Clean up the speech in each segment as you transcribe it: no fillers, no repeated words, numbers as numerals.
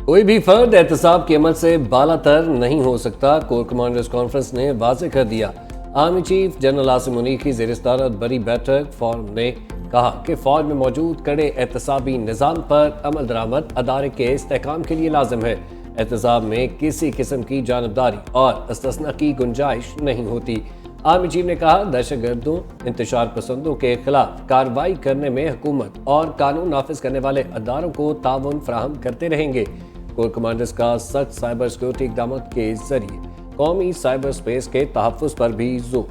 कोई भी फर्द एहतसाब के अमल से बालातर नहीं हो सकता। कोर कमांडर्स कॉन्फ्रेंस ने वाज़ेह कर दिया। Army chief general Asim Munir की ज़ेर सदारत बड़ी बैठक फॉर्म ने कहा कि फौज में मौजूद कड़े एहतसाबी निज़ाम पर अमल दरामद अदारे के इस्तेहकाम के लिए लाजिम है। एहतसाब में किसी किस्म की जानबदारी और इस्तिस्ना की गुंजाइश नहीं होती। आर्मी चीफ ने कहा, दहशतगर्दों इंतशार पसंदों के खिलाफ कार्रवाई करने में हुकूमत और कानून नाफिज करने वाले अदारों को ताउन फराहम करते रहेंगे। कोर कमांडर्स का सख्त साइबर सिक्योरिटी इकदाम के जरिए कौमी साइबर स्पेस के तहफ़्फ़ुज़ पर भी जोर।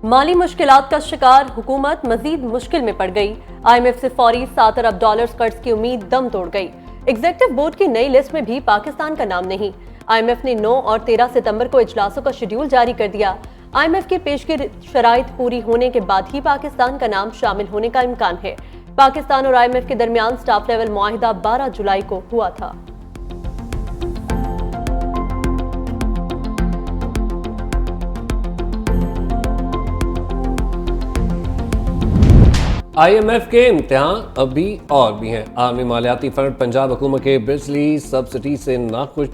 माली मुश्किलात का शिकार हुकूमत मजीद मुश्किल में पड़ गई। IMF से फौरी $7 अरब कर्ज की उम्मीद दम तोड़ गई। एग्जीक्यूटिव बोर्ड की नई लिस्ट में भी पाकिस्तान का नाम नहीं। IMF ने 9 और 13 सितंबर को इजलासों का शेड्यूल जारी कर दिया। IMF की पेशगी शराइत पूरी होने के बाद ही पाकिस्तान का नाम शामिल होने का इम्कान है। पाकिस्तान और IMF के दरमियान स्टाफ लेवल मुआहिदा 12 जुलाई को हुआ था। IMF के इम्तिहान अभी और भी हैं। आर्मी मालियाती फंड पंजाब हुकूमत के बिजली सब्सिडी से नाखुश।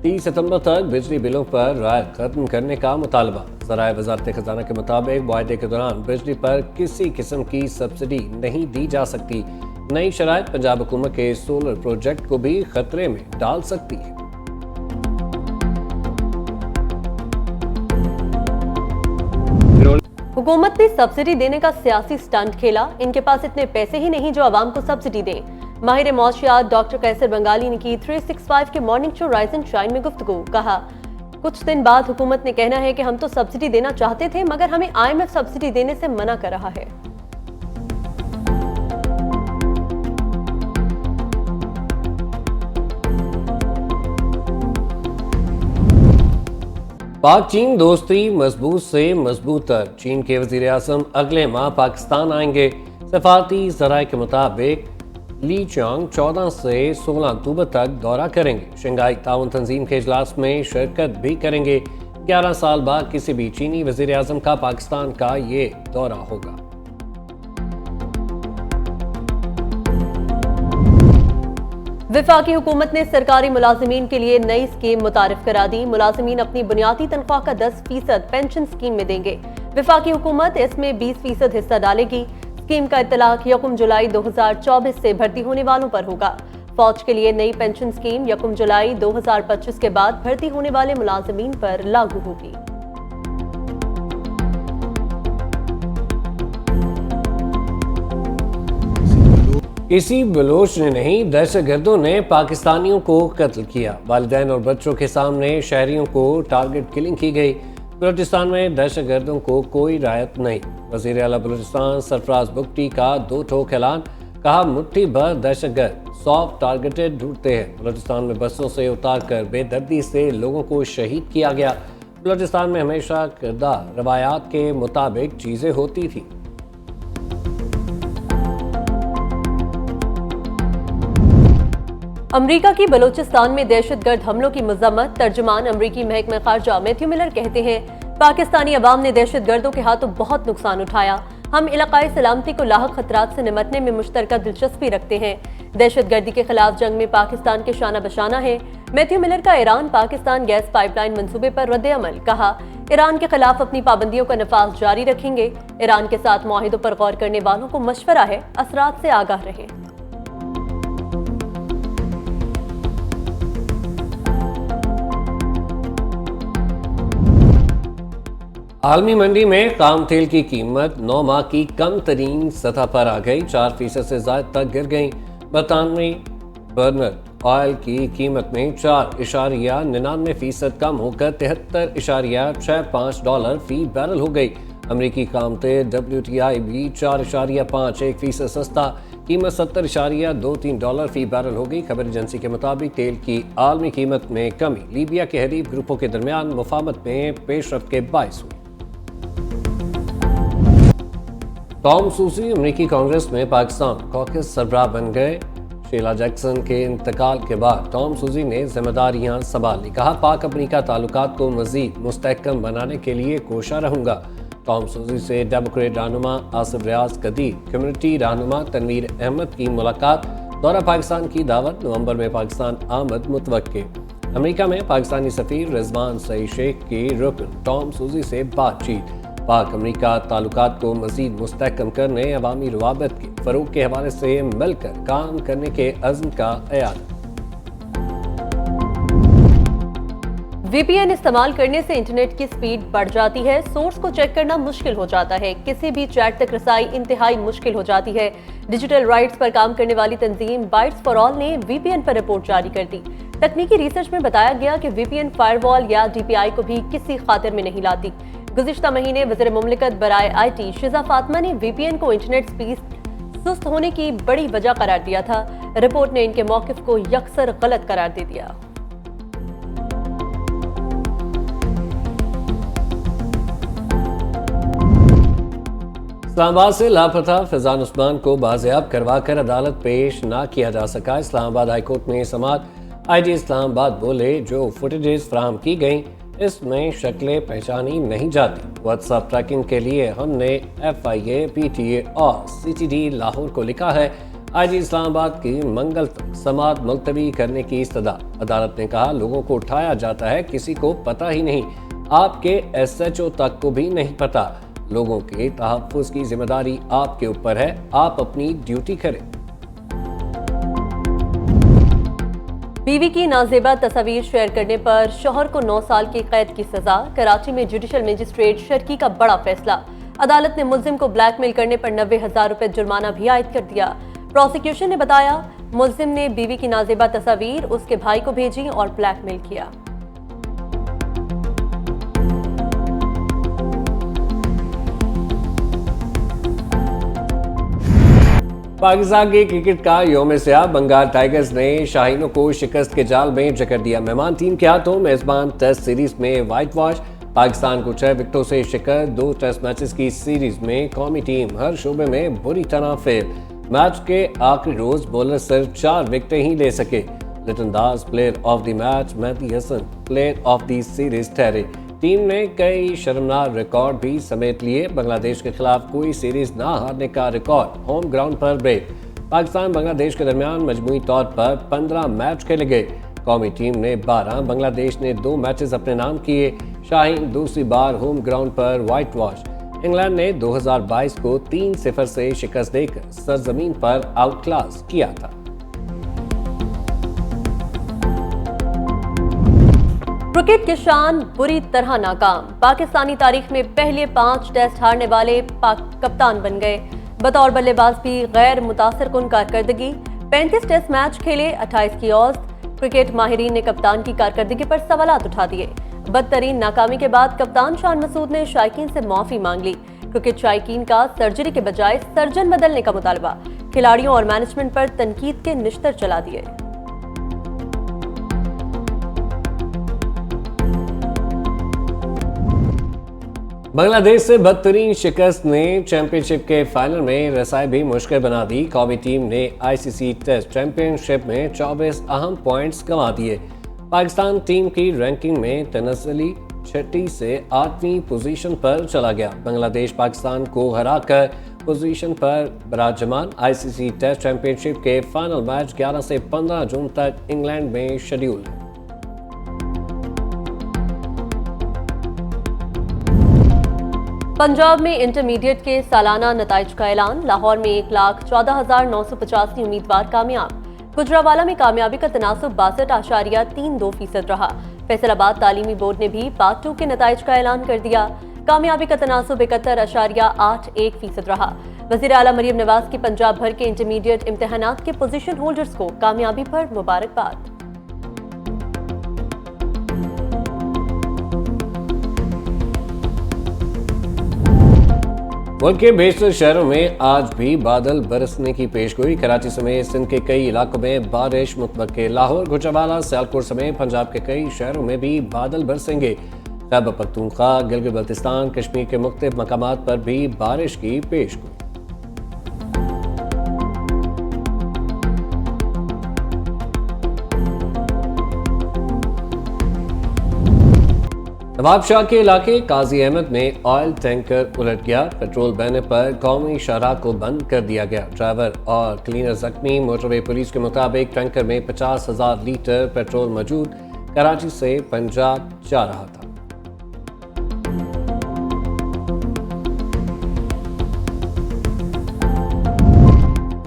30 सितंबर तक बिजली बिलों पर रायत खत्म करने का मुतालबा। ज़राए वज़ारत खजाना के मुताबिक मुआहदे के दौरान बिजली पर किसी किस्म की सब्सिडी नहीं दी जा सकती। नई शराइत पंजाब हुकूमत के सोलर प्रोजेक्ट को भी खतरे में डाल सकती है। हुकूमत ने सब्सिडी देने का सियासी स्टंट खेला। इनके पास इतने पैसे ही नहीं जो आवाम को सब्सिडी दें। माहिर मौशियात डॉक्टर कैसर बंगाली ने की 365 के morning show rise and shine में गुफ्तगू। कहा, कुछ दिन बाद हुकूमत ने कहना है कि हम तो सब्सिडी देना चाहते थे मगर हमें IMF सब्सिडी देने से मना कर रहा है। पाक चीन दोस्ती मजबूत से मजबूत तर। चीन के वजीर आज़म अगले माह पाकिस्तान आएंगे। सफारती ज़राए के मुताबिक ली चांग 14 से 16 अक्टूबर तक दौरा करेंगे। शंघाई ताउन तंजीम के इजलास में शिरकत भी करेंगे। 11 साल बाद किसी भी चीनी वजीर आज़म का पाकिस्तान का ये दौरा होगा। वफाकी हुकूमत ने सरकारी मुलाजिमीन के लिए नई स्कीम मुतारिफ करा दी। मुलाजिमीन अपनी बुनियादी तनख्वाह का 10% पेंशन स्कीम में देंगे। वफाकी हुकूमत इसमें 20% हिस्सा डालेगी। स्कीम का इत्तलाक 1 जुलाई 2024 से भर्ती होने वालों पर होगा। फौज के लिए नई पेंशन स्कीम 1 जुलाई 2025 के बाद भर्ती होने वाले मुलाजिमीन पर लागू होगी। किसी बलोच ने नहीं, दहशतगर्दों ने पाकिस्तानियों को कत्ल किया। वालिदैन और बच्चों के सामने शहरियों को टारगेट किलिंग की गई। बलूचिस्तान में दहशतगर्दों को कोई रायत नहीं। वज़ीर आला बलूचिस्तान सरफराज बुगटी का 2 ठोक ऐलान। कहा, मुट्ठी भर दहशतगर्द सॉफ्ट टारगेटेड ढूंढते हैं। बलूचिस्तान में बसों से उतार कर बेदर्दी से लोगों को शहीद किया गया। बलूचिस्तान में हमेशा किरदार रवायात के मुताबिक चीज़ें होती थी। अमरीका की बलूचिस्तान में दहशतगर्द हमलों की मजम्मत। तर्जुमान अमरीकी महकमा खारजा मैथ्यू मिलर कहते हैं, पाकिस्तानी अवाम ने दहशतगर्दों के हाथों बहुत नुकसान उठाया। हम इलाकाई सलामती को लाहक खतरात से निमटने में मुश्तरका दिलचस्पी रखते हैं। दहशतगर्दी के खिलाफ जंग में पाकिस्तान के शाना बशाना है। मैथ्यू मिलर का ईरान पाकिस्तान गैस पाइपलाइन मंसूबे पर रद्द-ए-अमल। कहा, ईरान के खिलाफ अपनी पाबंदियों का नफाज जारी रखेंगे। ईरान के साथ मुआहिदों पर गौर करने वालों को मशवरा है, असरात से आगाह रहें। आलमी मंडी में खाम तेल की कीमत 9 माह की कम तरीन सतह पर आ गई। 4% से ज्यादा तक गिर गई। बरतानवी बर्नर ऑयल की कीमत में 4.99% कम होकर $73.65 फी बैरल हो गई। अमरीकी खाम तेल WTI भी 4.51% सस्ता, कीमत $70.23 फी बैरल हो गई। खबर एजेंसी के मुताबिक तेल की आलमी कीमत में कमी लीबिया के हरीफ ग्रुपों के दरमियान मुफाहमत में पेशरफ्त के बायस हुई। टॉम सूसी अमरीकी कांग्रेस में पाकिस्तान कॉकस सरबराह बन गए। शीला जैक्सन के इंतकाल के बाद टॉम सूसी ने जिम्मेदारियां संभाली। कहा, पाक अमरीका ताल्लुकात को मजीद मुस्तहकम बनाने के लिए कोशा रहूंगा। टॉम सूसी से डेमोक्रेट रहनुमा आसिफ रियाज कदीर, कम्युनिटी रहनुमा तनवीर अहमद की मुलाकात। दौरा पाकिस्तान की दावत, नवंबर में पाकिस्तान आमद मुतवक्के। अमेरिका में पाकिस्तानी सफीर रिजवान सईद शेख की रुकन टॉम सूजी से बातचीत। पाक अमेरिका ताल्लुकात को मजीद मुस्तहकम करने, अवामी रवाबत के फरोग के हवाले से मिलकर काम करने के अज़्म का ऐलान। VPN इस्तेमाल करने से इंटरनेट की स्पीड बढ़ जाती है, सोर्स को चेक करना मुश्किल हो जाता है, किसी भी चैट तक रसाई इंतहाई मुश्किल हो जाती है। डिजिटल राइट्स पर काम करने वाली तंजीम बाइट्स फॉर ऑल ने VPN पर रिपोर्ट जारी कर दी। तकनीकी रिसर्च में बताया गया कि VPN फायरवॉल या DPI को भी किसी खातिर में नहीं लाती। गुज़िश्ता महीने वज़ीर मुमलिकत बराए IT शिजा फातिमा ने VPN को इंटरनेट स्पीड सुस्त होने की बड़ी वजह करार दिया था। रिपोर्ट ने इनके मौक़िफ़ को यकसर गलत करार दे दिया। इस्लामाबाद से लापता फैजान उस्मान को बाजियाब करवाकर अदालत पेश ना किया जा सका। इस्लामाबाद हाईकोर्ट में समाअत। IG इस्लामाबाद बोले, जो फुटेजेस फ्राहम की गई इसमें शक्लें पहचानी नहीं जाती। व्हाट्सएप ट्रैकिंग के लिए हमने FIA, PTA और CTD लाहौर को लिखा है। IG इस्लामाबाद की मंगल तक समाअत मुलतवी करने की इस्तदा। अदालत ने कहा, लोगों को उठाया जाता है, किसी को पता ही नहीं, आपके SHO तक को भी नहीं पता। लोगों के तहफ़्फ़ुज़ की जिम्मेदारी आपके ऊपर है, आप अपनी ड्यूटी करें। बीवी की नाजेबा तस्वीर शेयर करने पर शौहर को 9 साल की कैद की सजा। कराची में जुडिशल मजिस्ट्रेट शर्की का बड़ा फैसला। अदालत ने मुल्जिम को ब्लैकमेल करने पर 90,000 रुपए जुर्माना भी आयद कर दिया। प्रोसिक्यूशन ने बताया, मुल्जिम ने बीवी की नाजेबा तस्वीर उसके भाई को भेजी और ब्लैकमेल किया। पाकिस्तान के क्रिकेट का यौम सियाह। बंगाल टाइगर्स ने शाहीनों को शिकस्त के जाल में जकड़ दिया। मेहमान टीम के हाथों मेजबान टेस्ट सीरीज में व्हाइट वॉश। पाकिस्तान को 6 विकेटों से शिकस्त। 2 टेस्ट मैचेस की सीरीज में कौमी टीम हर शोबे में बुरी तरह फेल। मैच के आखिरी रोज बॉलर सिर्फ 4 विकेटें ही ले सके। Liton Das player of the match, Mehidy Hasan player of the series ठहरे। टीम ने कई शर्मनाक रिकॉर्ड भी समेट लिए। बांग्लादेश के खिलाफ कोई सीरीज ना हारने का रिकॉर्ड, होम ग्राउंड पर ब्रेक। पाकिस्तान बांग्लादेश के दरमियान मजमूई तौर पर 15 मैच खेले गए। कौमी टीम ने 12, बांग्लादेश ने 2 मैचेस अपने नाम किए। शाहीन दूसरी बार होम ग्राउंड पर व्हाइट वॉश। इंग्लैंड ने 2022 को 3-0 से शिकस्त देकर सरजमीन पर आउट क्लास किया था। क्रिकेट की शान बुरी तरह नाकाम। पाकिस्तानी तारीख में पहले 5 टेस्ट हारने वाले कप्तान बन गए। बतौर बल्लेबाज भी गैर मुतासिरकुन कारकर्दगी। 35 टेस्ट मैच खेले, 28 की औसत। क्रिकेट माहिरीन ने कप्तान की कारकर्दगी पर सवालात उठा दिए। बदतरीन नाकामी के बाद कप्तान शान मसूद ने शायकीन से माफी मांग ली। क्रिकेट शायकीन का सर्जरी के बजाय सर्जन बदलने का मुतालबा। खिलाड़ियों और मैनेजमेंट पर तनकीद के निश्तर चला दिए। बांग्लादेश से बदतरीन शिकस्त ने चैंपियनशिप के फाइनल में रसाई भी मुश्किल बना दी। कौमी टीम ने ICC टेस्ट चैंपियनशिप में 24 अहम पॉइंट्स गंवा दिए। पाकिस्तान टीम की रैंकिंग में तनस्सली 6वीं से 8वीं पोजीशन पर चला गया। बांग्लादेश पाकिस्तान को हराकर पोजीशन पर बराजमान। ICC टेस्ट चैंपियनशिप के फाइनल मैच 11 से 15 जून तक इंग्लैंड में शेड्यूल है। पंजाब में इंटरमीडिएट के सालाना नताइज का ऐलान। लाहौर में 1,14,985 उम्मीदवार कामयाब। गुजरावाला में कामयाबी का तनासुब 62.32% रहा। फैसलाबाद तालीमी बोर्ड ने भी पार्ट 2 के नताइज का ऐलान कर दिया। कामयाबी का तनासुब 71.81% रहा। वज़ीर आला मरियम नवाज की पंजाब भर के इंटरमीडिएट इम्तिहानात के पोजीशन होल्डर्स को कामयाबी पर मुबारकबाद। मुल्क के बेशतर शहरों में आज भी बादल बरसने की पेशगोई। कराची समेत सिंध के कई इलाकों में बारिश मुतवक्के। लाहौर, गुजरावाला, सियालकोट समेत पंजाब के कई शहरों में भी बादल बरसेंगे। खैबर पख्तूनख्वा, गिलगित बल्तिस्तान, कश्मीर के मुख्तलिफ मकामात पर भी बारिश की पेशगोई। नवाब शाह के इलाके काजी अहमद में ऑयल टैंकर उलट गया। पेट्रोल बहने पर कौमी शाहराह को बंद कर दिया गया। ड्राइवर और क्लीनर जख्मी। मोटरवे पुलिस के मुताबिक टैंकर में 50,000 लीटर पेट्रोल मौजूद कराची से पंजाब जा रहा था।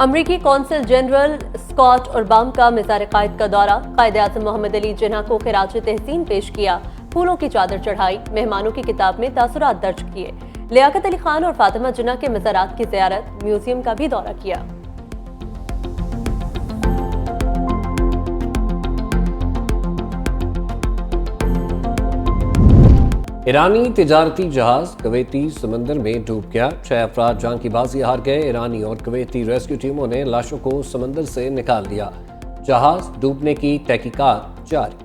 अमरीकी कौंसल जनरल स्कॉट ओबामा का मज़ार कायद का दौरा। कायद आज़म मोहम्मद अली जिन्ना को खिराज तहसीन पेश किया, फूलों की चादर चढ़ाई, मेहमानों की किताब में तासुरात दर्ज किए। लियाकत अली खान और फातिमा जिन्ना के मज़ारात की ज़ियारत, म्यूजियम का भी दौरा किया। ईरानी तिजारती जहाज कवेती समंदर में डूब गया। 6 अफराद जान की बाजी हार गए। ईरानी और कवेती रेस्क्यू टीमों ने लाशों को समंदर से निकाल दिया। जहाज डूबने की तहकीकात जारी।